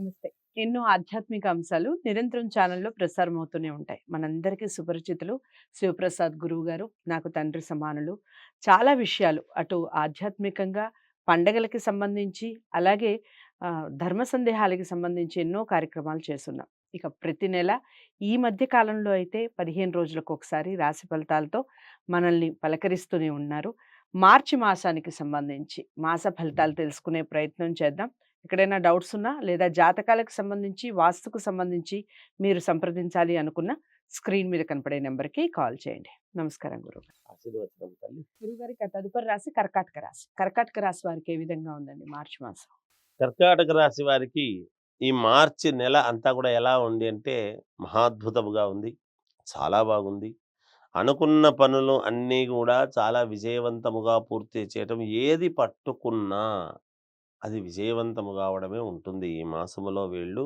నమస్తే. ఎన్నో ఆధ్యాత్మిక అంశాలు నిరంతరం ఛానల్‌లో ప్రసారమవుతూనే ఉంటాయి. మనందరికీ సుపరిచితులు శివప్రసాద్ గురువు గారు, నాకు తండ్రి సమానులు. చాలా విషయాలు అటు ఆధ్యాత్మికంగా, పండగలకి సంబంధించి, అలాగే ధర్మ సందేహాలకి సంబంధించి ఎన్నో కార్యక్రమాలు చేసున్నాం. ఇక ప్రతి నెల ఈ మధ్య కాలంలో అయితే 15 రోజులకొకసారి రాశి ఫలితాలతో మనల్ని పలకరిస్తూనే ఉన్నారు. మార్చి మాసానికి సంబంధించి మాస ఫలితాలు తెలుసుకునే ప్రయత్నం చేద్దాం. ఎక్కడైనా డౌట్స్ ఉన్నా లేదా జాతకాలకు సంబంధించి, వాస్తుకు సంబంధించి మీరు సంప్రదించాలి అనుకున్న స్క్రీన్ మీద కనపడే నంబర్‌కి కాల్ చేయండి. నమస్కారం గురువుగారు. ఆశీర్వచనం తల్లి. గురువుగారికి తదుపరి రాశి కర్కాటక రాశి. కర్కాటక రాశి వారికి ఏ విధంగా ఉందండి మార్చి మాసం? కర్కాటక రాశి వారికి ఈ మార్చి నెల అంతా కూడా ఎలా ఉంది అంటే మహాద్భుతముగా ఉంది. చాలా బాగుంది. అనుకున్న పనులు అన్నీ గూడా చాలా విజయవంతముగా పూర్తి చేయటం. ఏది పట్టుకున్నా అది విజయవంతము కావడమే ఉంటుంది. ఈ మాసములో వీళ్ళు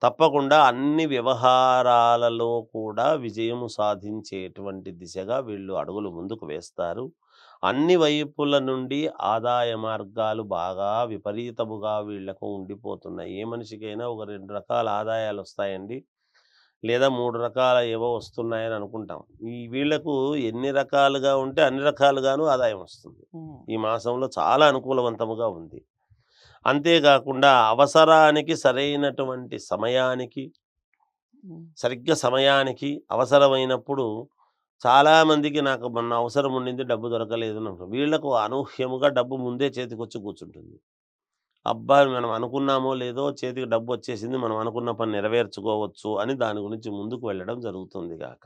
తప్పకుండా అన్ని వ్యవహారాలలో కూడా విజయము సాధించేటువంటి దిశగా వీళ్ళు అడుగులు ముందుకు వేస్తారు. అన్ని వైపుల నుండి ఆదాయ మార్గాలు బాగా విపరీతముగా వీళ్ళకు ఉండిపోతున్నాయి. ఏ మనిషికైనా ఒక 2 రకాల ఆదాయాలొస్తాయండి. లేదా 3 రకాల ఏవో వస్తున్నాయని అనుకుంటాం. వీళ్ళకు ఎన్ని రకాలుగా ఉంటే అన్ని రకాలుగాను ఆదాయం వస్తుంది. హ్మ్. ఈ మాసంలో చాలా అనుకూలవంతముగా ఉంది. అంతేగాకుండా అవసరానికి సరైనటువంటి సమయానికి, హ్మ్. సరిగ్గా సమయానికి అవసరమైనప్పుడు చాలామందికి నాకు మొన్న అవసరం ఉండింది, డబ్బు దొరకలేదు అని అంటారు. వీళ్ళకు అనూహ్యముగా డబ్బు ముందే చేతికొచ్చి కూర్చుంటుంది. అబ్బా! మనం అనుకున్నామో లేదో చేతికి డబ్బొచ్చేసింది. మనం అనుకున్న పని నెరవేర్చుకోవచ్చు అని దాని గురించి ముందుకు వెళ్ళడం జరుగుతుంది గాక.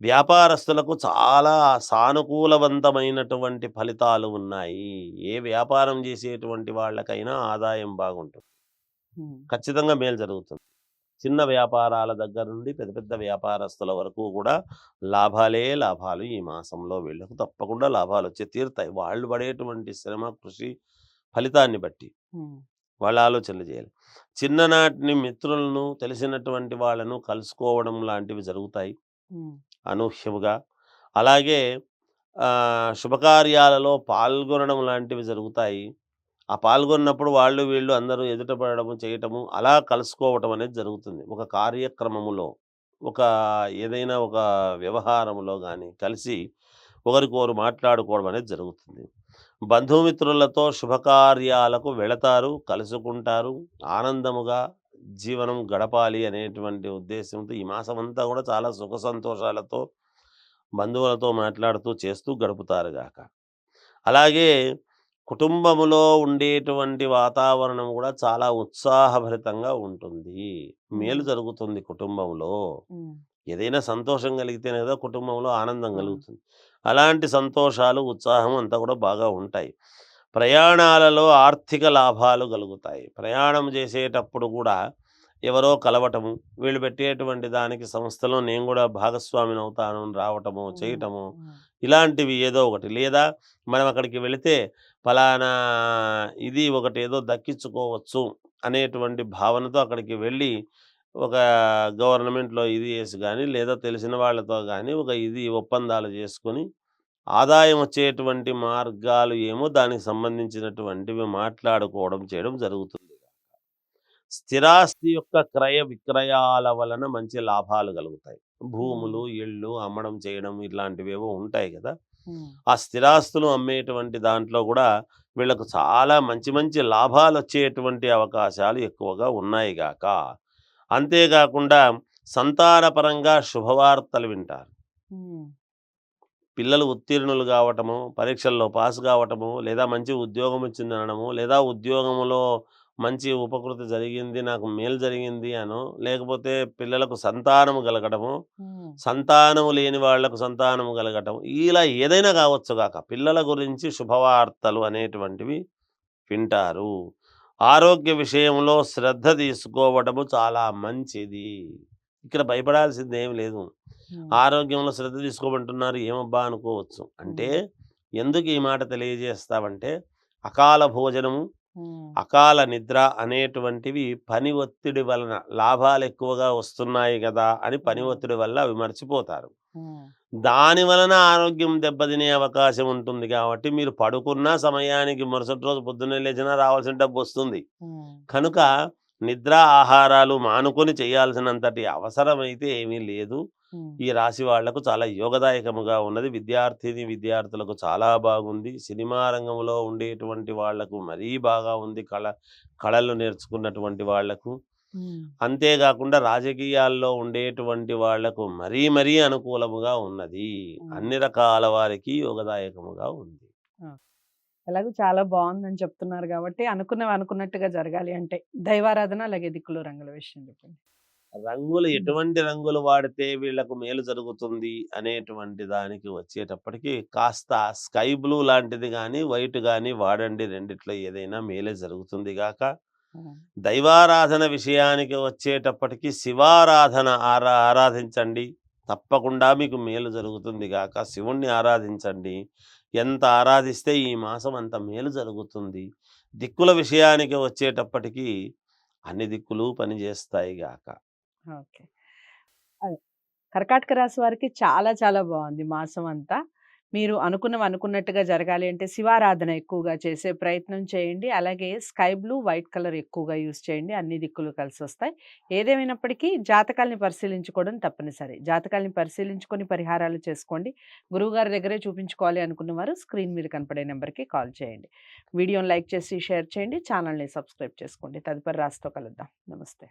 వ్యాపారస్తులకు చాలా సానుకూలవంతమైనటువంటి ఫలితాలు ఉన్నాయి. ఏ వ్యాపారం చేసేటువంటి వాళ్ళకైనా ఆదాయం బాగుంటుంది. హ్మ్. ఖచ్చితంగా మేలు జరుగుతుంది. చిన్న వ్యాపారాల దగ్గర నుండి పెద్ద పెద్ద వ్యాపారస్తుల వరకు కూడా లాభాలే లాభాలు. ఈ మాసంలో వీళ్ళకు తప్పకుండా లాభాలొచ్చి తీరుతాయి. వాళ్ళు పడేటువంటి శ్రమ, కృషి ఫలితాన్ని బట్టి. హ్మ్. వాళ్ళ ఆలోచనలు చేయాలి. చిన్ననాటిని మిత్రులను, తెలిసినటువంటి వాళ్ళను కలుసుకోవడం లాంటివి జరుగుతాయి హ్మ్. అనూహ్యముగా. అలాగే శుభకార్యాలలో పాల్గొనడం లాంటివి జరుగుతాయి. ఆ పాల్గొన్నప్పుడు వాళ్ళు వీళ్ళు అందరూ ఎదుట పడడము, చేయటము, అలా కలుసుకోవటం అనేది జరుగుతుంది. ఒక కార్యక్రమములో, ఒక ఏదైనా ఒక వ్యవహారములో గాని కలిసి ఒకరికొకరు మాట్లాడుకోవడం అనేది జరుగుతుంది. బంధుమిత్రులతో శుభకార్యాలకు వెళతారు, కలుసుకుంటారు. ఆనందముగా జీవనం గడపాలి అనేటువంటి ఉద్దేశ్యంతో ఈ మాసమంతా కూడా చాలా సుఖ సంతోషాలతో బంధువులతో మాట్లాడుతూ చేస్తూ గడుపుతారు గాక. అలాగే కుటుంబములో ఉండేటువంటి వాతావరణం గూడా చాలా ఉత్సాహభరితంగా ఉంటుంది. మేలు హ్మ్. జరుగుతుంది కుటుంబంలో. హ్మ్. ఏదైనా సంతోషం కలిగితేనే కదా కుటుంబంలో ఆనందం అవును. కలుగుతుంది. అలాంటి సంతోషాలు, ఉత్సాహం అంతా కూడా బాగా ఉంటాయి. ప్రయాణాలలో ఆర్థిక లాభాలు కలుగుతాయి. ప్రయాణం చేసేటప్పుడు కూడా ఎవరో కలవటము, వీళ్ళు పెట్టేటువంటి దానికి సంస్థలో నేను కూడా భాగస్వామినవుతాను అని రావటము, హ్మ్. చేయటము, హ్మ్. ఇలాంటివి ఏదో ఒకటి. లేదా మనం అక్కడికి వెళితే పలానా ఇది ఒకటి ఏదో దక్కించుకోవచ్చు అనేటువంటి భావనతో అక్కడికి వెళ్ళి ఒక గవర్నమెంట్‌లో ఇది చేసి గాని, లేదా తెలిసిన వాళ్ళతో గాని ఒక ఇది ఒప్పందాలు చేసుకొని, ఆదాయం వచ్చేటువంటి మార్గాలు ఏమో దానికి సంబంధించినటువంటివి మాట్లాడుకోవడం చేయడం జరుగుతుంది. స్థిరాస్తి యొక్క క్రయ విక్రయాల వలన మంచి లాభాలు కలుగుతాయి. హ్మ్. భూములు, ఇళ్ళు అమ్మడం, చేయడం ఇట్లాంటివేవో ఉంటాయి గదా! హ్మ్. ఆ స్థిరాస్తులు అమ్మేటువంటి దాంట్లో గూడా వీళ్ళకు చాలా మంచి మంచి లాభాలొచ్చేటువంటి అవకాశాలు ఎక్కువగా ఉన్నాయి గాక. అంతేగాకుండా సంతానపరంగా శుభవార్తలు వింటారు. హ్మ్. పిల్లలు ఉత్తీర్ణులు గావటము, పరీక్షల్లో పాస్ గావటము, లేదా మంచి ఉద్యోగం వచ్చిందనడము, లేదా ఉద్యోగములో మంచి ఉపకృతి జరిగింది, నాకు మేలు జరిగింది అనో, లేకపోతే పిల్లలకు సంతానము కలగడము, హ్మ్. సంతానము లేని వాళ్లకు సంతానము కలగటం, ఇలా ఏదైనా కావచ్చుగాక. పిల్లల గురించి శుభవార్తలు అనేటువంటివి వింటారు. ఆరోగ్య విషయంలో శ్రద్ధ తీసుకోవడము చాలా మంచిది. ఇక్కడ భయపడాల్సిందేమి లేదు. హ్మ్. ఆరోగ్యంలో శ్రద్ధ తీసుకోమంటున్నారు ఏమబ్బా అనుకోవచ్చు. అంటే హ్మ్. ఎందుకు ఈ మాట తెలియజేస్తామంటే, అకాల భోజనము, హ్మ్. అకాల నిద్ర అనేటువంటివి పని ఒత్తిడి వలన లాభాలెక్కువగా వస్తున్నాయి గదా! అని పని హ్మ్. ఒత్తిడి వల్ల అవి మర్చిపోతారు. హ్మ్. దాని వలన ఆరోగ్యం దెబ్బతినే అవకాశం ఉంటుంది గాబట్టి, మీరు పడుకున్న సమయానికి మరుసటి రోజు పొద్దున్నే లేచినా రావాల్సిన డబ్బొస్తుంది. హ్మ్. కనుక నిద్ర, ఆహారాలు మానుకొని చేయాల్సినంతటి అవసరమైతే ఏమీ లేదు. హ్మ్. ఈ రాశి వాళ్లకు చాలా యోగదాయకముగా ఉన్నది. విద్యార్థులకు చాలా బాగుంది. సినిమా రంగంలో ఉండేటువంటి వాళ్లకు మరీ బాగా ఉంది. కళలు నేర్చుకున్నటువంటి వాళ్లకు. హ్మ్. అంతే గాకుండా రాజకీయాల్లో ఉండేటువంటి వాళ్లకు మరీ మరీ అనుకూలముగా ఉన్నది. హ్మ్. అన్ని రకాల వారికి యోగదాయకముగా ఉంది. ఆ! ఎలాగో చాలా బావుందని చెప్తున్నారు గాబట్టి, అనుకున్నవి అనుకున్నట్టుగా జరగాలి అంటే, దైవారాధన అలాగే దిక్కులు రంగుల విషయం చెప్పండి. రంగులు హ్మ్. ఎటువంటి రంగులు వాడితే వీళ్ళకు మేలు జరుగుతుంది అనేటువంటి దానికి వచ్చేటప్పటికి కాస్త స్కై బ్లూ లాంటిది గానీ, వైట్ గానీ వాడండి. రెండిట్లో ఏదైనా మేలే జరుగుతుంది గాక. హ్మ్. దైవారాధన విషయానికి వచ్చేటప్పటికి శివారాధన ఆరాధించండి. తప్పకుండా మీకు మేలు జరుగుతుంది గాక. శివుణ్ణి ఆరాధించండి. ఎంత ఆరాధిస్తే ఈ మాసం అంత మేలు జరుగుతుంది. దిక్కుల విషయానికి వచ్చేటప్పటికి అన్ని దిక్కులు పనిచేస్తాయి గాక. ఓకే. అదే. కర్కాటక రాశి వారికి చాలా చాలా బావుంది మాసం అంతా. మీరు అనుకున్నవి అనుకున్నట్టుగా జరగాలి అంటే శివారాధన ఎక్కువగా చేసే ప్రయత్నం చేయండి. అలాగే స్కై బ్లూ, వైట్ కలర్ ఎక్కువగా యూజ్ చేయండి. అన్ని దిక్కులు కలిసొస్తాయి. ఏదేమైనప్పటికీ జాతకాల్ని పరిశీలించుకోవడం తప్పనిసరి. జాతకాల్ని పరిశీలించుకొని పరిహారాలు చేసుకోండి. గురువుగారి దగ్గరే చూపించుకోవాలి అనుకున్నవారు స్క్రీన్ మీద కనపడే నంబర్‌కి కాల్ చేయండి. వీడియోని లైక్ చేసి, షేర్ చేయండి. ఛానల్‌ని సబ్స్క్రైబ్ చేసుకోండి. తదుపరి రాశితో కలుద్దాం. నమస్తే.